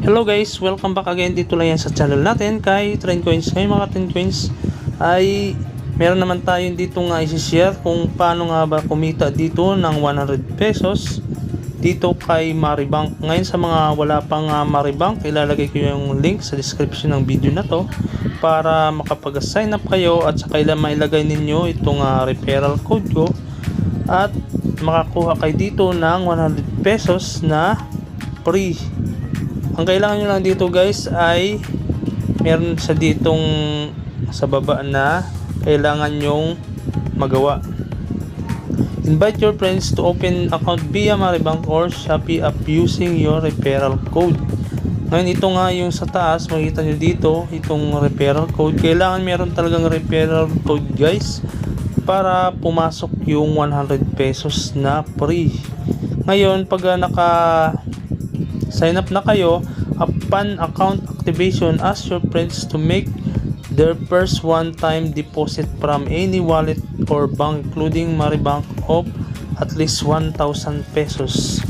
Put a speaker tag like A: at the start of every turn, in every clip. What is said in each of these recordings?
A: Hello guys, welcome back again dito lang yan sa channel natin kay Trend Coins. Ngayon mga Trend Coins ay meron naman tayo dito nga isi-share kung paano nga ba kumita dito ng 100 pesos dito kay Maribank. Ngayon sa mga wala pang Maribank, ilalagay ko yung link sa description ng video na to para makapag-sign up kayo at saka mailagay ninyo itong referral code ko at makakuha kayo dito ng 100 pesos na free. Ang kailangan nyo lang dito guys ay meron sa ditong sa baba na kailangan nyong magawa. Invite your friends to open account via Maribank or Shopee app using your referral code. Ngayon ito nga yung sa taas, makikita nyo dito itong referral code. Kailangan meron talagang referral code guys para pumasok yung 100 pesos na free. Ngayon pag naka sign up na kayo, upon account activation, ask your friends to make their first one-time deposit from any wallet or bank including Maribank of at least 1,000 pesos.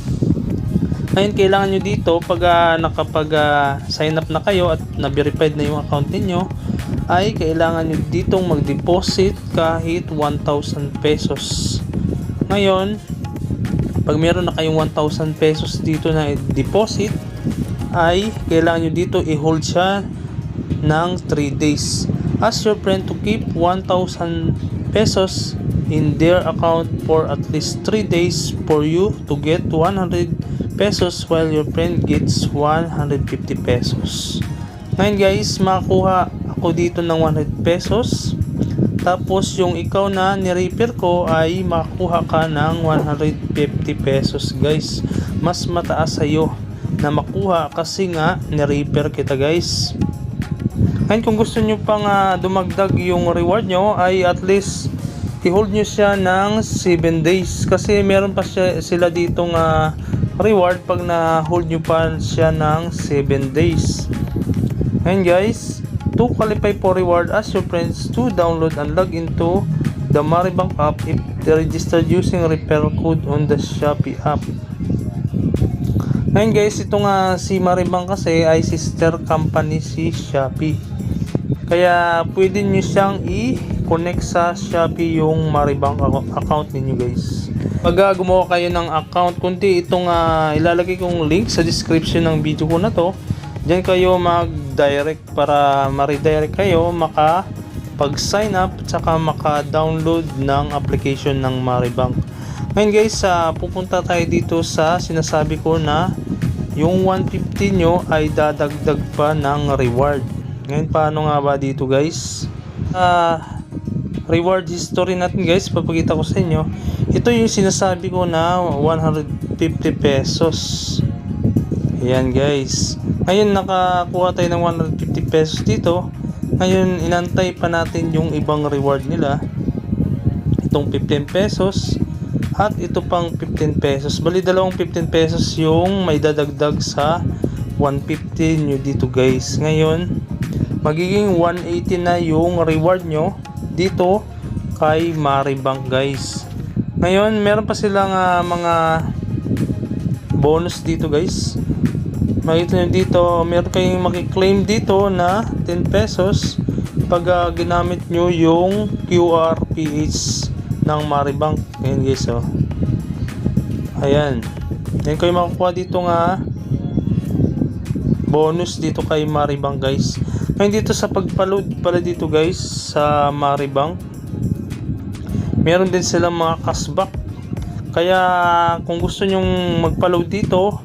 A: Ngayon kailangan nyo dito pag nakapag sign up na kayo at na-verified na yung account ninyo, ay kailangan nyo ditong mag-deposit kahit 1,000 pesos. Ngayon pag meron na kayong 1,000 pesos dito na deposit, ay kailangan nyo dito i-hold siya ng 3 days. Ask your friend to keep 1,000 pesos in their account for at least 3 days for you to get 100 pesos while your friend gets 150 pesos. Ngayon guys, makakuha ako dito ng 100 pesos. Tapos yung ikaw na ni-refer ko ay makuha ka ng 150 pesos guys. Mas mataas sa'yo na makuha kasi nga ni-refer kita guys. Ngayon kung gusto nyo pang dumagdag yung reward nyo ay at least i-hold nyo siya ng 7 days. Kasi meron pa sila ditong reward pag na-hold nyo pa siya ng 7 days. Ngayon guys, to qualify for reward, ask your friends to download and log into the Maribank app if they registered using referral code on the Shopee app. Ngayon guys, ito nga si Maribank kasi ay sister company si Shopee. Kaya pwede nyo siyang i-connect sa Shopee yung Maribank account ninyo guys. Pag gumawa kayo ng account, kunti itong ilalagay kong link sa description ng video ko na to. Diyan kayo mag-direct para ma-redirect kayo makapag-sign up at saka maka-download ng application ng Maribank. Ngayon guys, pupunta tayo dito sa sinasabi ko na yung 150 nyo ay dadagdag pa ng reward. Ngayon paano nga ba dito guys? Reward history natin guys, papakita ko sa inyo. Ito yung sinasabi ko na 150 pesos. Ayan guys. Ngayon nakakuha tayo ng 150 pesos dito. Ngayon inantay pa natin yung ibang reward nila. Itong 15 pesos at ito pang 15 pesos. Bali dalawang 15 pesos yung may dadagdag sa 150 nyo dito guys. Ngayon magiging 180 na yung reward nyo dito kay Maribank guys. Ngayon meron pa silang mga bonus dito guys. Makita nyo dito, meron kayong makiklaim dito na 10 pesos pag ginamit nyo yung QRPH ng Maribank. Ayan guys oh. Ayan. Yan kayo makukuha dito nga bonus dito kay Maribank guys. Ngayon dito sa pagpa-load pala dito guys sa Maribank, meron din silang mga cashback. Kaya kung gusto nyong magpa-load dito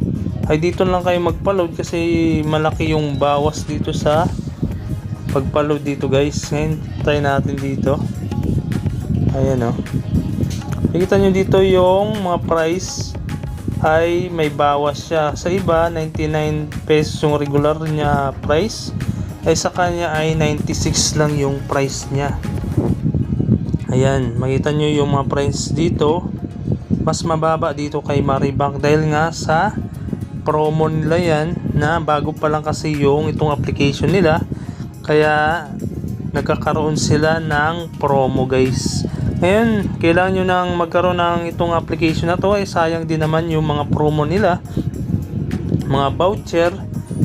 A: ay dito lang kayo magpa-load kasi malaki yung bawas dito sa pagpa-load dito guys. Ngayon try natin dito. Ayan o. Nakikita nyo dito yung mga price ay may bawas siya. Sa iba 99 pesos yung regular niya price, ay sa kanya ay 96 lang yung price niya. Ayan, makita nyo yung mga price dito mas mababa dito kay Maribank dahil nga sa promo nila yan na bago pa lang kasi yung itong application nila, kaya nagkakaroon sila ng promo guys. Ngayon kailangan nyo nang magkaroon ng itong application na to, ay sayang din naman yung mga promo nila, mga voucher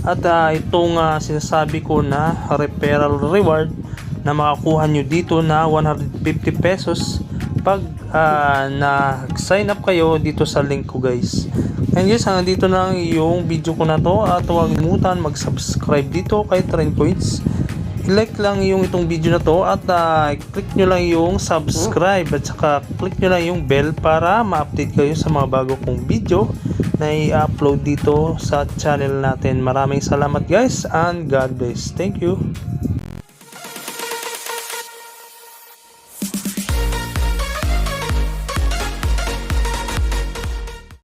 A: At itong sinasabi ko na referral reward na makakuha nyo dito na 150 pesos pag na-sign up kayo dito sa link ko guys. And guys, hanggang dito na lang yung video ko na to, at huwag kalimutan mag-subscribe dito kay Trend Coins. I-like lang yung itong video na to, at click nyo lang yung subscribe, at saka click nyo lang yung bell para ma-update kayo sa mga bago kong video na i-upload dito sa channel natin. Maraming salamat guys, and God bless. Thank you.